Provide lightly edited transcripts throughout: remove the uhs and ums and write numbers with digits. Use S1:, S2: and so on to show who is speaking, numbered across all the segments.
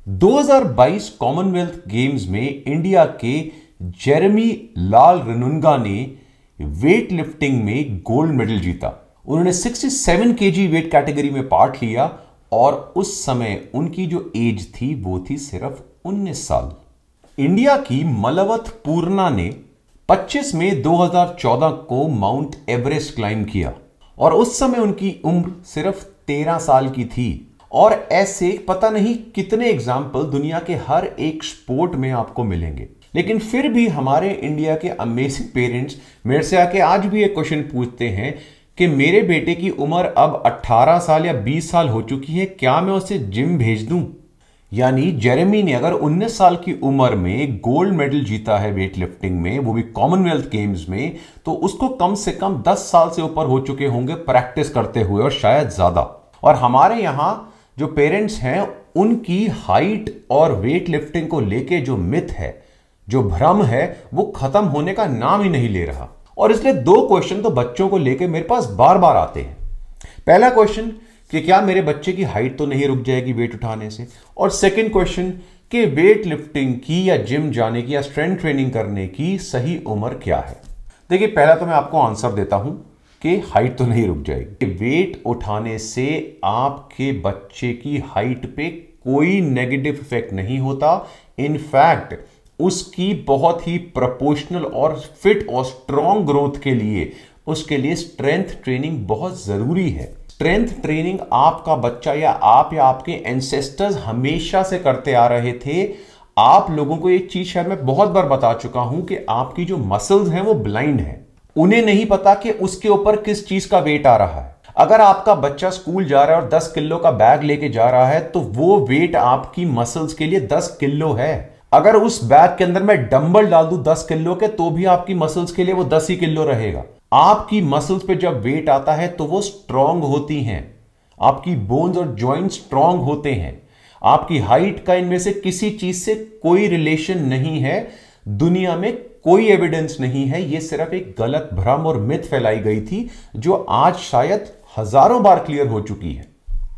S1: 2022 Commonwealth games में India के Jeremy लाल रनुंगा ने वेट लिफ्टिंग में गोल्ड मेडल जीता। उन्होंने 67 केजी वेट कैटेगरी में पार्ट लिया और उस समय उनकी जो एज थी वो थी सिर्फ 19 साल। इंडिया की मलवत पूर्णा ने 25 मई 2014 को माउंट एवरेस्ट क्लाइंब किया और उस समय उनकी उम्र सिर्फ 13 साल की थी। और ऐसे पता नहीं कितने एग्जाम्पल दुनिया के हर एक स्पोर्ट में आपको मिलेंगे। लेकिन फिर भी हमारे इंडिया के अमेजिंग पेरेंट्स मेरे से आके आज भी एक क्वेश्चन पूछते हैं कि मेरे बेटे की उम्र अब 18 साल या 20 साल हो चुकी है, क्या मैं उसे जिम भेज दूं? यानी जेरेमी ने अगर 19 साल की उम्र में गोल्ड मेडल जीता है वेट लिफ्टिंग में, वो भी कॉमनवेल्थ गेम्स में, तो उसको कम से कम 10 साल से ऊपर हो चुके होंगे प्रैक्टिस करते हुए और शायद ज्यादा। और हमारे यहां जो पेरेंट्स हैं उनकी हाइट और वेट लिफ्टिंग को लेके जो मिथ है, जो भ्रम है, वो खत्म होने का नाम ही नहीं ले रहा। और इसलिए दो क्वेश्चन तो बच्चों को लेके मेरे पास बार बार आते हैं। पहला क्वेश्चन कि क्या मेरे बच्चे की हाइट तो नहीं रुक जाएगी वेट उठाने से, और सेकंड क्वेश्चन कि वेट लिफ्टिंग की या जिम जाने की या स्ट्रेंथ ट्रेनिंग करने की सही उम्र क्या है। देखिए, पहला तो मैं आपको आंसर देता हूं कि हाइट तो नहीं रुक जाएगी। वेट उठाने से आपके बच्चे की हाइट पे कोई नेगेटिव इफेक्ट नहीं होता। इनफैक्ट उसकी बहुत ही प्रोपोर्शनल और फिट और स्ट्रॉन्ग ग्रोथ के लिए उसके लिए स्ट्रेंथ ट्रेनिंग बहुत जरूरी है। स्ट्रेंथ ट्रेनिंग आपका बच्चा या आपके एंसेस्टर्स हमेशा से करते आ रहे थे। आप लोगों को एक चीज शायद मैं बहुत बार बता चुका हूं कि आपकी जो मसल्स हैं वो ब्लाइंड हैं, उन्हें नहीं पता कि उसके ऊपर किस चीज का वेट आ रहा है। अगर आपका बच्चा स्कूल जा रहा है और 10 किलो का बैग लेके जा रहा है तो वो वेट आपकी मसल्स के लिए 10 किलो है। अगर उस बैग के अंदर मैं डंबल डाल दूं 10 किलो के तो भी आपकी मसल्स के लिए वो 10 ही किलो रहेगा। आपकी मसल्स पे जब वेट आता है तो वो स्ट्रांग होती हैं, आपकी बोन्स और जॉइंट स्ट्रांग होते हैं। आपकी हाइट का इनमें से किसी चीज से कोई रिलेशन नहीं है। दुनिया में कोई एविडेंस नहीं है। यह सिर्फ एक गलत भ्रम और मिथ फैलाई गई थी जो आज शायद हजारों बार क्लियर हो चुकी है।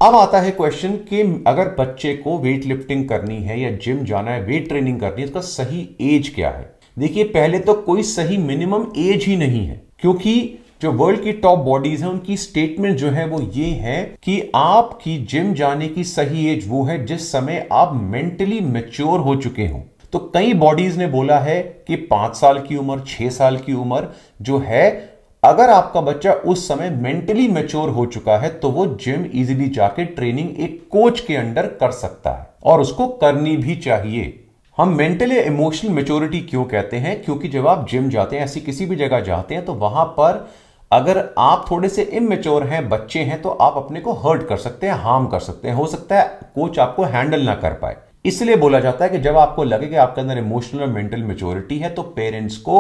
S1: अब आता है क्वेश्चन कि अगर बच्चे को वेट लिफ्टिंग करनी है या जिम जाना है, वेट ट्रेनिंग करनी है, तो उसका सही एज क्या है। देखिए, पहले तो कोई सही मिनिमम एज ही नहीं है, क्योंकि जो वर्ल्ड की टॉप बॉडीज हैं उनकी स्टेटमेंट जो है वो ये है कि आपकी जिम जाने की सही एज वो है जिस समय आप मेंटली मैच्योर हो चुके हो। तो कई बॉडीज ने बोला है कि 5 साल की उम्र, 6 साल की उम्र जो है, अगर आपका बच्चा उस समय मेंटली मैच्योर हो चुका है तो वो जिम इजीली जाके ट्रेनिंग एक कोच के अंडर कर सकता है और उसको करनी भी चाहिए। हम मेंटली इमोशनल मैच्योरिटी क्यों कहते हैं? क्योंकि जब आप जिम जाते हैं, ऐसी किसी भी जगह जाते हैं, तो वहां पर अगर आप थोड़े से इमेच्योर हैं, बच्चे हैं, तो आप अपने को हर्ट कर सकते हैं, हार्म कर सकते हैं। हो सकता है कोच आपको हैंडल ना कर पाए। इसलिए बोला जाता है कि जब आपको लगे कि आपके अंदर इमोशनल और मेंटल मैच्योरिटी है तो पेरेंट्स को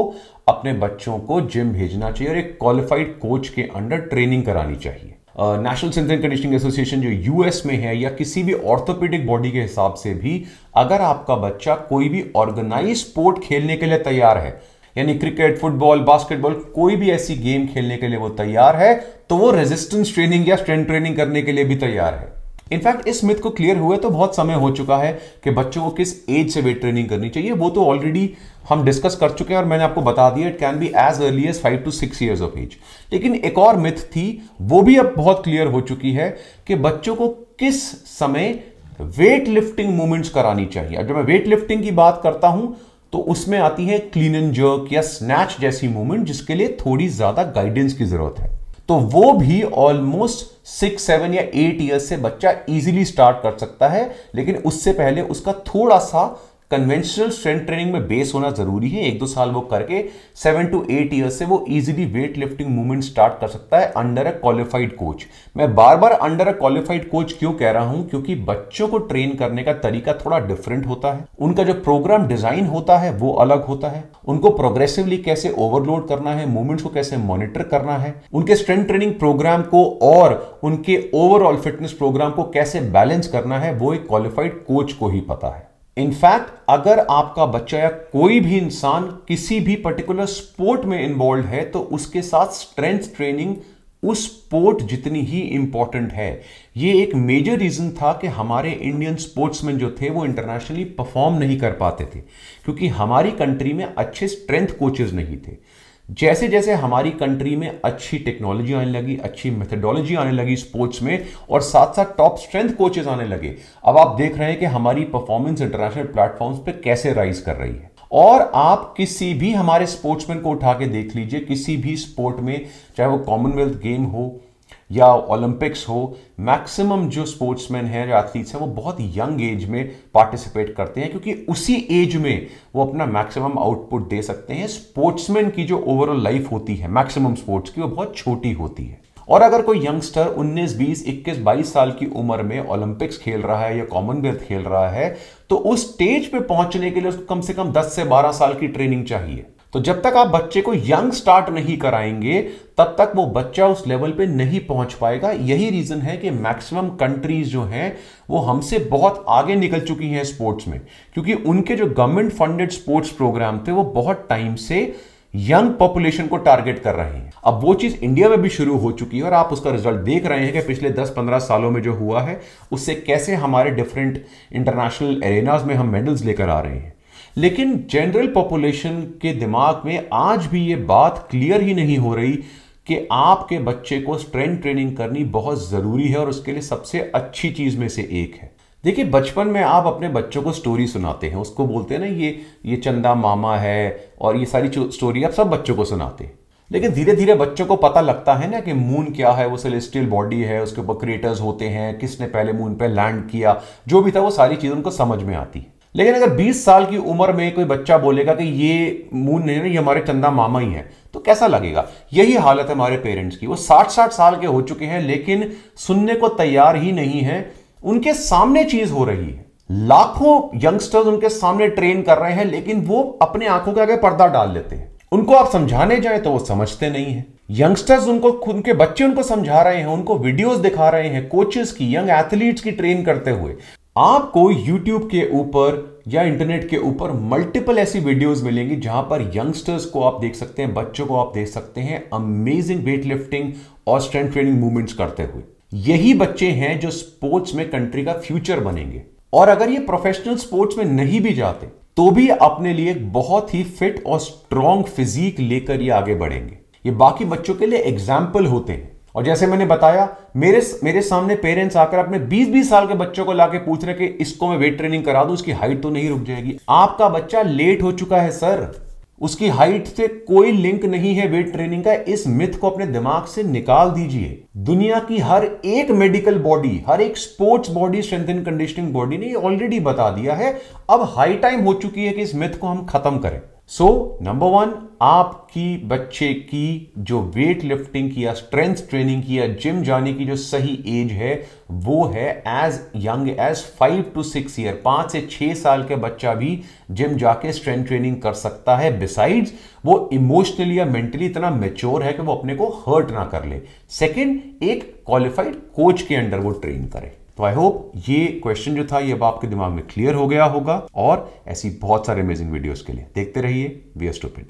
S1: अपने बच्चों को जिम भेजना चाहिए और एक क्वालिफाइड कोच के अंडर ट्रेनिंग करानी चाहिए। National strength and conditioning association जो यूएस में है, या किसी भी ऑर्थोपेडिक बॉडी के हिसाब से भी, अगर आपका बच्चा कोई भी ऑर्गेनाइज स्पोर्ट खेलने के लिए तैयार है, यानी क्रिकेट, फुटबॉल, बास्केटबॉल, कोई भी ऐसी गेम खेलने के लिए वो तैयार है, तो वो रेजिस्टेंस ट्रेनिंग या स्ट्रेंथ ट्रेनिंग करने के लिए भी तैयार है। इनफैक्ट इस मिथ को क्लियर हुए तो बहुत समय हो चुका है कि बच्चों को किस एज से वेट ट्रेनिंग करनी चाहिए। वो तो ऑलरेडी हम डिस्कस कर चुके हैं और मैंने आपको बता दिया, it can be as early as 5 to 6 years of age. लेकिन एक और मिथ थी, वो भी अब बहुत क्लियर हो चुकी है कि बच्चों को किस समय वेट लिफ्टिंग मूवमेंट्स करानी चाहिए। अब जब मैं वेट लिफ्टिंग की बात करता हूं तो उसमें आती है क्लीन एंड जर्क या स्नैच जैसी मूवमेंट, जिसके लिए थोड़ी ज्यादा गाइडेंस की जरूरत है। तो वो भी ऑलमोस्ट 6, 7 या 8 ईयर्स से बच्चा इजीली स्टार्ट कर सकता है, लेकिन उससे पहले उसका थोड़ा सा कन्वेंशनल स्ट्रेंथ ट्रेनिंग में बेस होना जरूरी है। 1-2 साल वो करके 7 to 8 ईयर्स से वो easily weight lifting movement start कर सकता है अंडर अ क्वालिफाइड कोच। मैं बार बार अंडर अ क्वालिफाइड कोच क्यों कह रहा हूं? क्योंकि बच्चों को ट्रेन करने का तरीका थोड़ा डिफरेंट होता है। उनका जो प्रोग्राम डिजाइन होता है वो अलग होता है। उनको प्रोग्रेसिवली कैसे ओवरलोड करना है, मूवमेंट्स को कैसे मॉनिटर करना है, उनके स्ट्रेंथ ट्रेनिंग प्रोग्राम को और उनके ओवरऑल फिटनेस प्रोग्राम को कैसे बैलेंस करना है, वो एक क्वालिफाइड कोच को ही पता है। इनफैक्ट अगर आपका बच्चा या कोई भी इंसान किसी भी पर्टिकुलर स्पोर्ट में इन्वॉल्व है तो उसके साथ स्ट्रेंथ ट्रेनिंग उस स्पोर्ट जितनी ही इंपॉर्टेंट है। ये एक मेजर रीजन था कि हमारे इंडियन स्पोर्ट्समैन जो थे वो इंटरनेशनली परफॉर्म नहीं कर पाते थे, क्योंकि हमारी कंट्री में अच्छे स्ट्रेंथ कोचेस नहीं थे। जैसे जैसे हमारी कंट्री में अच्छी टेक्नोलॉजी आने लगी, अच्छी मेथडोलॉजी आने लगी स्पोर्ट्स में, और साथ साथ टॉप स्ट्रेंथ कोचेस आने लगे, अब आप देख रहे हैं कि हमारी परफॉर्मेंस इंटरनेशनल प्लेटफॉर्म्स पे कैसे राइज कर रही है। और आप किसी भी हमारे स्पोर्ट्समैन को उठा के देख लीजिए, किसी भी स्पोर्ट में, चाहे वो कॉमनवेल्थ गेम हो या ओलंपिक्स हो, मैक्सिमम जो स्पोर्ट्समैन हैं, जो एथलीट्स हैं, वो बहुत यंग एज में पार्टिसिपेट करते हैं, क्योंकि उसी एज में वो अपना मैक्सिमम आउटपुट दे सकते हैं। स्पोर्ट्समैन की जो ओवरऑल लाइफ होती है मैक्सिमम स्पोर्ट्स की, वो बहुत छोटी होती है। और अगर कोई यंगस्टर 19, 20, 21, 22 साल की उम्र में ओलंपिक्स खेल रहा है या कॉमनवेल्थ खेल रहा है, तो उस स्टेज पे पहुंचने के लिए उसको कम से कम 10 से 12 साल की ट्रेनिंग चाहिए। तो जब तक आप बच्चे को यंग स्टार्ट नहीं कराएंगे, तब तक वो बच्चा उस लेवल पे नहीं पहुंच पाएगा। यही रीजन है कि मैक्सिमम कंट्रीज जो हैं वो हमसे बहुत आगे निकल चुकी हैं स्पोर्ट्स में, क्योंकि उनके जो गवर्नमेंट फंडेड स्पोर्ट्स प्रोग्राम थे वो बहुत टाइम से यंग पॉपुलेशन को टारगेट कर रहे हैं। अब वो चीज इंडिया में भी शुरू हो चुकी है और आप उसका रिजल्ट देख रहे हैं कि पिछले 10-15 सालों में जो हुआ है उससे कैसे हमारे डिफरेंट इंटरनेशनल एरेनाज में हम मेडल्स लेकर आ रहे हैं। लेकिन जनरल पॉपुलेशन के दिमाग में आज भी ये बात क्लियर ही नहीं हो रही कि आपके बच्चे को स्ट्रेंथ ट्रेनिंग करनी बहुत जरूरी है, और उसके लिए सबसे अच्छी चीज में से एक है। देखिए, बचपन में आप अपने बच्चों को स्टोरी सुनाते हैं, उसको बोलते हैं ना ये चंदा मामा है, और ये सारी स्टोरी आप सब बच्चों को सुनाते हैं। लेकिन धीरे धीरे बच्चों को पता लगता है ना कि मून क्या है, वो सेलेस्टियल बॉडी है, उसके ऊपर क्रेटर्स होते हैं, किसने पहले मून पे लैंड किया, जो भी था वो सारी चीजें उनको समझ में आती है। लेकिन अगर 20 साल की उम्र में कोई बच्चा बोलेगा कि ये मून नहीं है, ये हमारे चंदा मामा ही है, तो कैसा लगेगा? यही हालत है हमारे पेरेंट्स की। वो 60-60 साल के हो चुके हैं लेकिन सुनने को तैयार ही नहीं है। उनके सामने चीज हो रही है, लाखों यंगस्टर्स उनके सामने ट्रेन कर रहे हैं, लेकिन वो अपने आंखों के आगे पर्दा डाल लेते हैं। उनको आप समझाने जाए तो वो समझते नहीं है। यंगस्टर्स उनको, उनके बच्चे उनको समझा रहे हैं, उनको वीडियोस दिखा रहे हैं कोचेस की, यंग एथलीट्स की ट्रेन करते हुए। आपको YouTube के ऊपर या इंटरनेट के ऊपर मल्टीपल ऐसी वीडियोस मिलेंगी जहां पर यंगस्टर्स को आप देख सकते हैं, बच्चों को आप देख सकते हैं अमेजिंग वेट लिफ्टिंग और स्ट्रेंथ ट्रेनिंग मूवमेंट्स करते हुए। यही बच्चे हैं जो स्पोर्ट्स में कंट्री का फ्यूचर बनेंगे, और अगर ये प्रोफेशनल स्पोर्ट्स में नहीं भी जाते तो भी अपने लिए एक बहुत ही फिट और स्ट्रॉन्ग फिजिक लेकर ये आगे बढ़ेंगे। ये बाकी बच्चों के लिए एग्जाम्पल होते हैं। और जैसे मैंने बताया, मेरे सामने पेरेंट्स आकर अपने 20-20 साल के बच्चों को लाके पूछ रहे कि इसको मैं वेट ट्रेनिंग करा दूं, उसकी हाइट तो नहीं रुक जाएगी। आपका बच्चा लेट हो चुका है सर, उसकी हाइट से कोई लिंक नहीं है वेट ट्रेनिंग का। इस मिथ को अपने दिमाग से निकाल दीजिए। दुनिया की हर एक मेडिकल बॉडी, हर एक sports body, strength and conditioning body ने ऑलरेडी बता दिया है। अब हाई टाइम हो चुकी है कि इस मिथ को हम खत्म करें। सो नंबर 1, आपकी बच्चे की जो वेट लिफ्टिंग की या स्ट्रेंथ ट्रेनिंग की या जिम जाने की जो सही एज है वो है age young age 5 to 6 year. 5 से 6 साल के बच्चा भी जिम जाके स्ट्रेंथ ट्रेनिंग कर सकता है। बिसाइड्स वो इमोशनली या मेंटली इतना मैच्योर है कि वो अपने को हर्ट ना कर ले। सेकेंड, एक क्वालिफाइड कोच के अंडर वो ट्रेन करे। तो आई होप ये क्वेश्चन जो था ये अब आपके दिमाग में क्लियर हो गया होगा, और ऐसी बहुत सारे अमेजिंग वीडियोस के लिए देखते रहिए वी आर स्टूपिड।